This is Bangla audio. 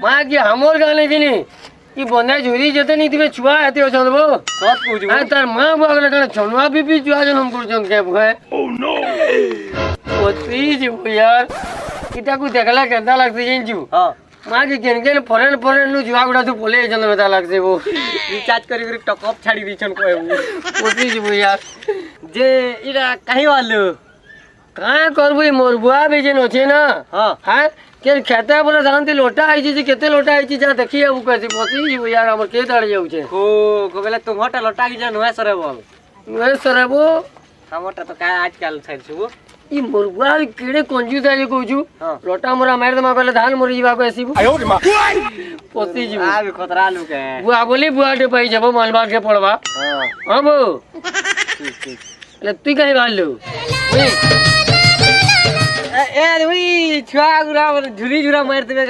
ମା କି ଆମର ଗାଁ ନେଇକିନି କି ବନ୍ଧା ଝୁରି ଯେତେ ନେଇଥିବେ ଛୁଆ ଏତେ ଅଛନ୍ତି ବୋ ସତ କହୁଛୁ ତାର ମା ବୁଆ ଗଲେ କାଣା ଛନୁଆ ବି ଛୁଆ ଜନ୍ମ କରୁଛନ୍ତି କେ ବୁଏ ପତି ଯିବୁ ୟାର ଇଟାକୁ ଦେଖଲା କେନ୍ତା ଲାଗସି ଜାଣିଛୁ ହଁ ମା କି କେନ୍ ଫରେନ୍ ନୁ ଛୁଆ ଗୁଡ଼ା ତୁ ପଲେଇ ଯାଇଛନ୍ତି କେନ୍ତା ଲାଗସି ବୋ ରିଚାର୍ଜ କରି ଟକଅପ୍ ଛାଡ଼ି ଦେଇଛନ୍ କହିବୁ ପତି ଯିବୁ ୟାର ଯେ ଏଇଟା କାହିଁ ବାହାରିଲୁ କାଁ କରବୁ ମୋର ବୁଆ ବି ଯେନ୍ ଅଛେ ନା ହଁ হ্যাঁ কে খেতে বলে ধানতি লোটা আইছি যে কেতে লোটা আইছি যা দেখি যাবো কেছি বসি যাবো ইয়ার আমার কে দাঁড়ি যাচ্ছে বেলে তোমারটা লটা কি জানো হ্যাঁ সরে বল এ সরাবো আমারটা তো কায় আজকাল ছাড়ছু ই মুরগুয়া কেড়ে কঞ্জুস আইছে কইছু হ্যাঁ। লোটা মোরা মারি দেমা কইলে ধান মরি যাবা আসিবু পসি যাবো আবি খতরা লুকে বুয়া বলি বুয়াটে পাই যাবো মালবার কে পড়বা হ্যাঁ হ্যাঁ বো ঠিক ঠিক এলে তুই কাই বাড়লু এ ওই ছুয়া গুড়া ঝুরি ঝুরা মার দেবে